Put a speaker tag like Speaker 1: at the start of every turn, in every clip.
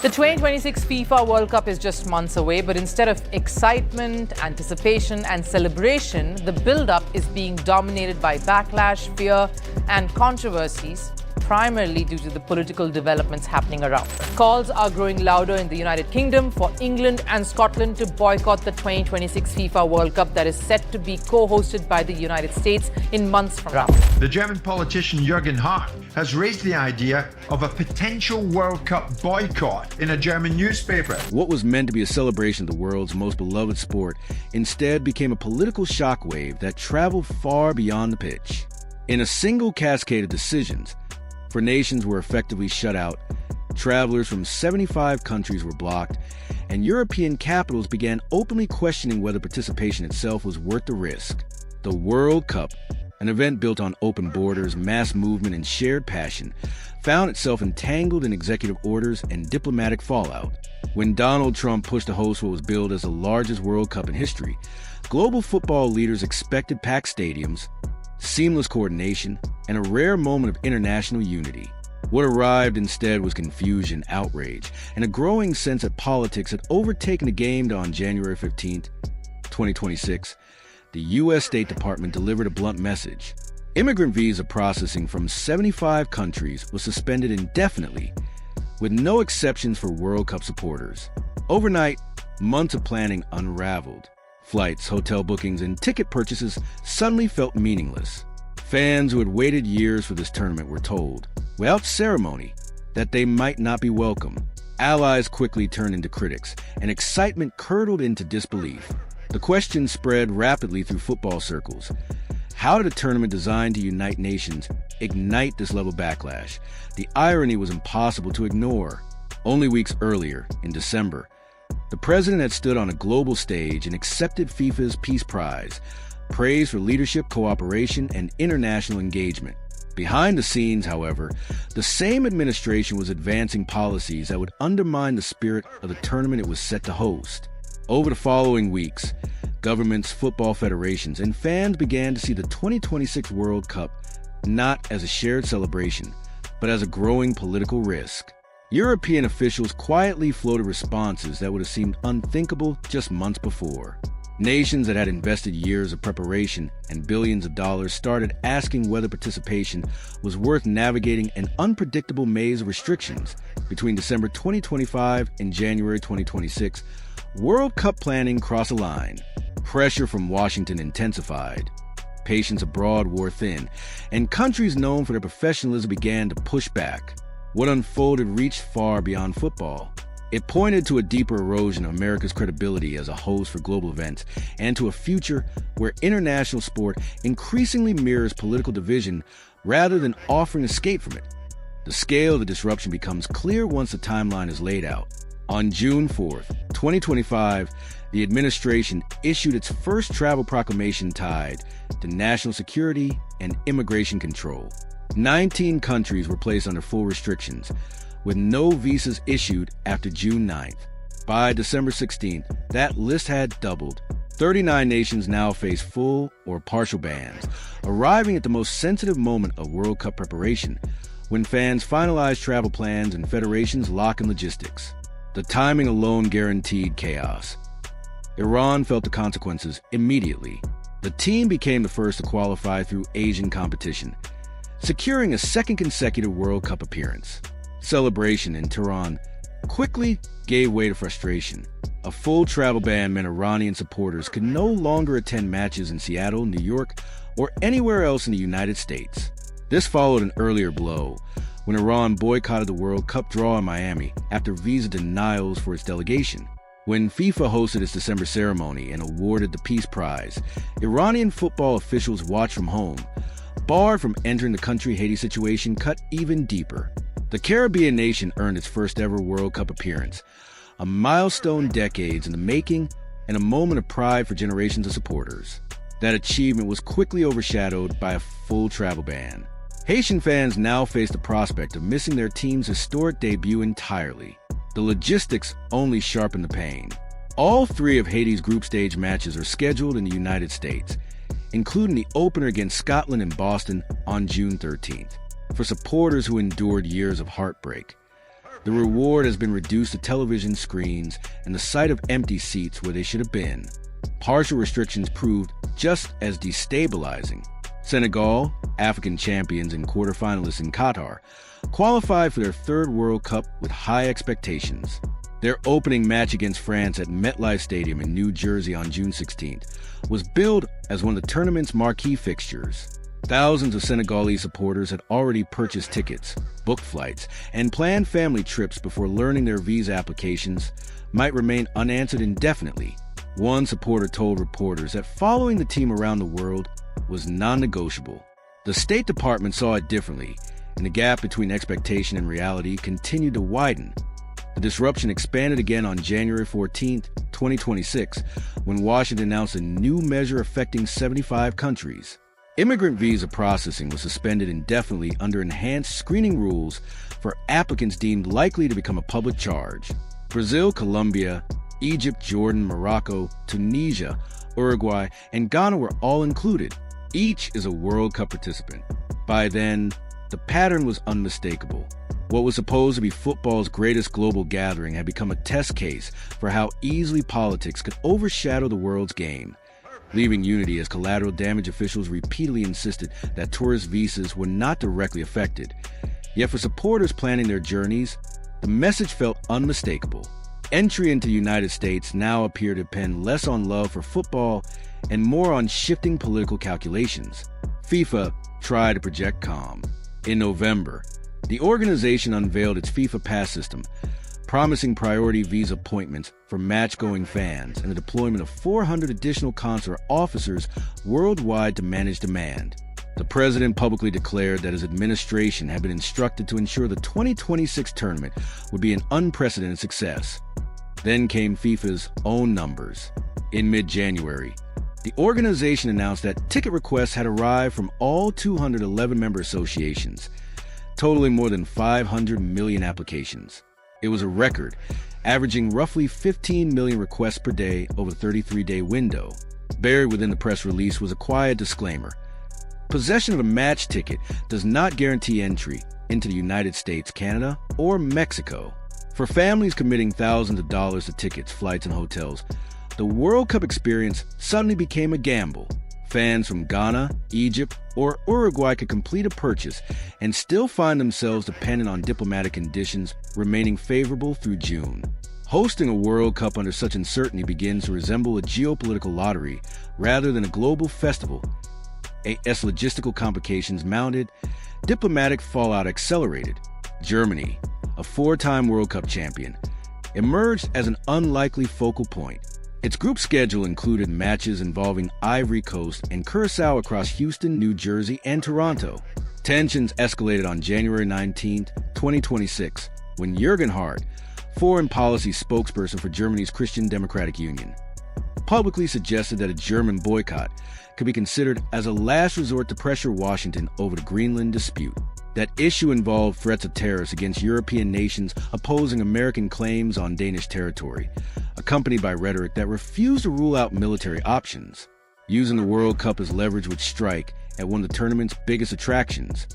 Speaker 1: The 2026 FIFA World Cup is just months away, but instead of excitement, anticipation, and celebration, the build-up is being dominated by backlash, fear, and controversies, primarily due to the political developments happening around. Calls are growing louder in the United Kingdom for England and Scotland to boycott the 2026 FIFA World Cup that is set to be co-hosted by the United States in months from now.
Speaker 2: The German politician Jürgen Hart has raised the idea of a potential World Cup boycott in a German newspaper.
Speaker 3: What was meant to be a celebration of the world's most beloved sport instead became a political shockwave that traveled far beyond the pitch. In a single cascade of decisions, for nations were effectively shut out, travelers from 75 countries were blocked, and European capitals began openly questioning whether participation itself was worth the risk. The World Cup, an event built on open borders, mass movement, and shared passion, found itself entangled in executive orders and diplomatic fallout. When Donald Trump pushed to host what was billed as the largest World Cup in history, global football leaders expected packed stadiums, seamless coordination, and a rare moment of international unity. What arrived instead was confusion, outrage, and a growing sense that politics had overtaken the game. On January 15, 2026, the U.S. State Department delivered a blunt message. Immigrant visa processing from 75 countries was suspended indefinitely, with no exceptions for World Cup supporters. Overnight, months of planning unraveled. Flights, hotel bookings, and ticket purchases suddenly felt meaningless. Fans who had waited years for this tournament were told, without ceremony, that they might not be welcome. Allies quickly turned into critics, and excitement curdled into disbelief. The question spread rapidly through football circles. How did a tournament designed to unite nations ignite this level of backlash? The irony was impossible to ignore. Only weeks earlier, in December, the president had stood on a global stage and accepted FIFA's Peace Prize, praise for leadership, cooperation, and international engagement. Behind the scenes, however, the same administration was advancing policies that would undermine the spirit of the tournament it was set to host. Over the following weeks, governments, football federations, and fans began to see the 2026 World Cup not as a shared celebration, but as a growing political risk. European officials quietly floated responses that would have seemed unthinkable just months before. Nations that had invested years of preparation and billions of dollars started asking whether participation was worth navigating an unpredictable maze of restrictions. Between December 2025 and January 2026, World Cup planning crossed a line. Pressure from Washington intensified. Patience abroad wore thin, and countries known for their professionalism began to push back. What unfolded reached far beyond football. It pointed to a deeper erosion of America's credibility as a host for global events and to a future where international sport increasingly mirrors political division rather than offering escape from it. The scale of the disruption becomes clear once the timeline is laid out. On June 4th, 2025, the administration issued its first travel proclamation tied to national security and immigration control. 19 countries were placed under full restrictions, with no visas issued after June 9th. By December 16th, that list had doubled. 39 nations now face full or partial bans, arriving at the most sensitive moment of World Cup preparation, when fans finalize travel plans and federations lock in logistics. The timing alone guaranteed chaos. Iran felt the consequences immediately. The team became the first to qualify through Asian competition, securing a second consecutive World Cup appearance. Celebration in Tehran quickly gave way to frustration. A full travel ban meant Iranian supporters could no longer attend matches in Seattle, New York, or anywhere else in the United States. This followed an earlier blow, when Iran boycotted the World Cup draw in Miami after visa denials for its delegation. When FIFA hosted its December ceremony and awarded the Peace Prize, Iranian football officials watched from home. Barred from entering the country, Haiti's situation cut even deeper. The Caribbean nation earned its first ever World Cup appearance, a milestone decades in the making and a moment of pride for generations of supporters. That achievement was quickly overshadowed by a full travel ban. Haitian fans now face the prospect of missing their team's historic debut entirely. The logistics only sharpen the pain. All three of Haiti's group stage matches are scheduled in the United States, including the opener against Scotland in Boston on June 13th. For supporters who endured years of heartbreak, The reward has been reduced to television screens and the sight of empty seats where they should have been. Partial restrictions proved just as destabilizing. Senegal, African champions and quarterfinalists in Qatar, qualified for their third World Cup with high expectations. Their opening match against France at MetLife Stadium in New Jersey on June 16th was billed as one of the tournament's marquee fixtures. Thousands of Senegalese supporters had already purchased tickets, booked flights, and planned family trips before learning their visa applications might remain unanswered indefinitely. One supporter told reporters that following the team around the world was non-negotiable. The State Department saw it differently, and the gap between expectation and reality continued to widen. The disruption expanded again on January 14, 2026, when Washington announced a new measure affecting 75 countries. Immigrant visa processing was suspended indefinitely under enhanced screening rules for applicants deemed likely to become a public charge. Brazil, Colombia, Egypt, Jordan, Morocco, Tunisia, Uruguay, and Ghana were all included. Each is a World Cup participant. By then, the pattern was unmistakable. What was supposed to be football's greatest global gathering had become a test case for how easily politics could overshadow the world's game, leaving unity as collateral damage officials repeatedly insisted that tourist visas were not directly affected. Yet for supporters planning their journeys, the message felt unmistakable. Entry into the United States now appeared to depend less on love for football and more on shifting political calculations. FIFA tried to project calm. In November, the organization unveiled its FIFA Pass system, promising priority visa appointments for match-going fans and the deployment of 400 additional consular officers worldwide to manage demand. The president publicly declared that his administration had been instructed to ensure the 2026 tournament would be an unprecedented success. Then came FIFA's own numbers. In mid-January, the organization announced that ticket requests had arrived from all 211 member associations, totaling more than 500 million applications. It was a record, averaging roughly 15 million requests per day over the 33-day window. Buried within the press release was a quiet disclaimer. Possession of a match ticket does not guarantee entry into the United States, Canada, or Mexico. For families committing thousands of dollars to tickets, flights, and hotels, the World Cup experience suddenly became a gamble. Fans from Ghana, Egypt, or Uruguay could complete a purchase and still find themselves dependent on diplomatic conditions remaining favorable through June. Hosting a World Cup under such uncertainty begins to resemble a geopolitical lottery rather than a global festival. As logistical complications mounted, diplomatic fallout accelerated. Germany, a four-time World Cup champion, emerged as an unlikely focal point. Its group schedule included matches involving Ivory Coast and Curaçao across Houston, New Jersey, and Toronto. Tensions escalated on January 19, 2026, when Jürgen Hart, foreign policy spokesperson for Germany's Christian Democratic Union, publicly suggested that a German boycott could be considered as a last resort to pressure Washington over the Greenland dispute. That issue involved threats of tariffs against European nations opposing American claims on Danish territory, accompanied by rhetoric that refused to rule out military options. Using the World Cup as leverage would strike at one of the tournament's biggest attractions.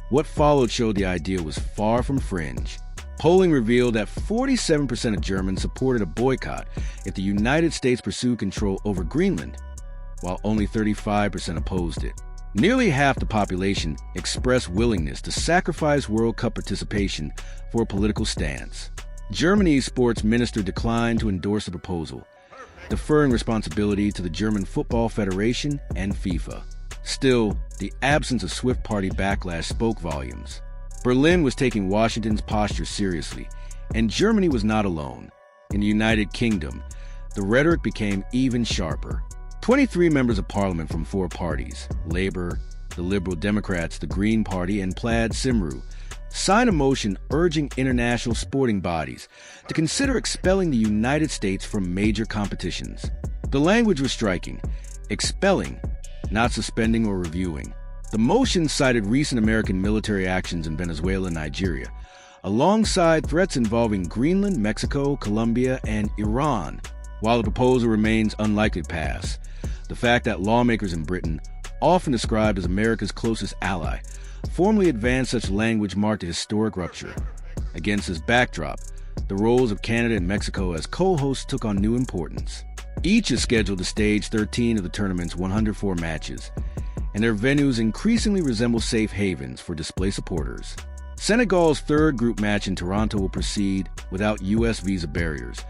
Speaker 3: What followed showed the idea was far from fringe. Polling revealed that 47% of Germans supported a boycott if the United States pursued control over Greenland, while only 35% opposed it. Nearly half the population expressed willingness to sacrifice World Cup participation for a political stance. Germany's sports minister declined to endorse the proposal, deferring responsibility to the German Football Federation and FIFA. Still, the absence of swift party backlash spoke volumes. Berlin was taking Washington's posture seriously, and Germany was not alone. In the United Kingdom, the rhetoric became even sharper. 23 members of parliament from four parties, Labour, the Liberal Democrats, the Green Party, and Plaid Cymru, signed a motion urging international sporting bodies to consider expelling the United States from major competitions. The language was striking: expelling, not suspending or reviewing. The motion cited recent American military actions in Venezuela and Nigeria, alongside threats involving Greenland, Mexico, Colombia, and Iran. While the proposal remains unlikely to pass, the fact that lawmakers in Britain, often described as America's closest ally, formally advanced such language marked a historic rupture. Against this backdrop, the roles of Canada and Mexico as co-hosts took on new importance. Each is scheduled to stage 13 of the tournament's 104 matches, and their venues increasingly resemble safe havens for displaced supporters. Senegal's third group match in Toronto will proceed without U.S. visa barriers,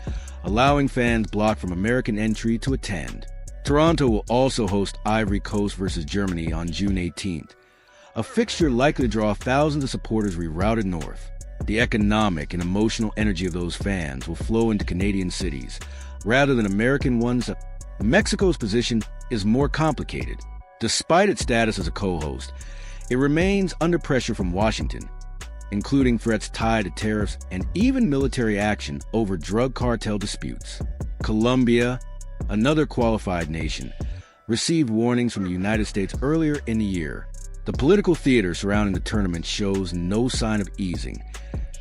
Speaker 3: allowing fans blocked from American entry to attend. Toronto will also host Ivory Coast versus Germany on June 18th, a fixture likely to draw thousands of supporters rerouted north. The economic and emotional energy of those fans will flow into Canadian cities, rather than American ones. Mexico's position is more complicated. Despite its status as a co-host, it remains under pressure from Washington, including threats tied to tariffs and even military action over drug cartel disputes. Colombia, another qualified nation, received warnings from the United States earlier in the year. The political theater surrounding the tournament shows no sign of easing.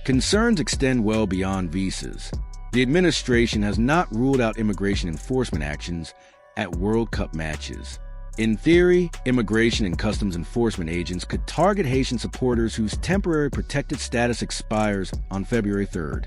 Speaker 3: Concerns extend well beyond visas. The administration has not ruled out immigration enforcement actions at World Cup matches. In theory, immigration and customs enforcement agents could target Haitian supporters whose temporary protected status expires on February 3,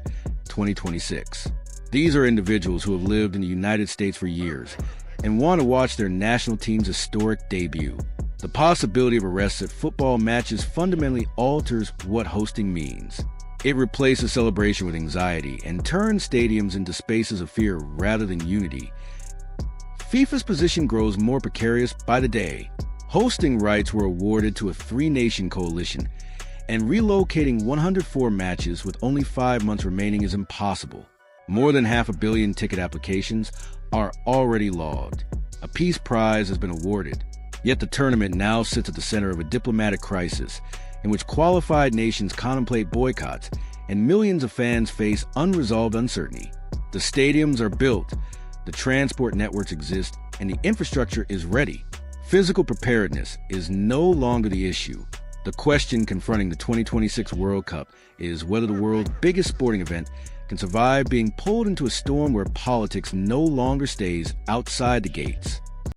Speaker 3: 2026. These are individuals who have lived in the United States for years and want to watch their national team's historic debut. The possibility of arrests at football matches fundamentally alters what hosting means. It replaces celebration with anxiety and turns stadiums into spaces of fear rather than unity. FIFA's position grows more precarious by the day. Hosting rights were awarded to a three-nation coalition, and relocating 104 matches with only 5 months remaining is impossible. More than 500 million ticket applications are already logged. A peace prize has been awarded, yet the tournament now sits at the center of a diplomatic crisis in which qualified nations contemplate boycotts and millions of fans face unresolved uncertainty. The stadiums are built, the transport networks exist, and the infrastructure is ready. Physical preparedness is no longer the issue. The question confronting the 2026 World Cup is whether the world's biggest sporting event can survive being pulled into a storm where politics no longer stays outside the gates.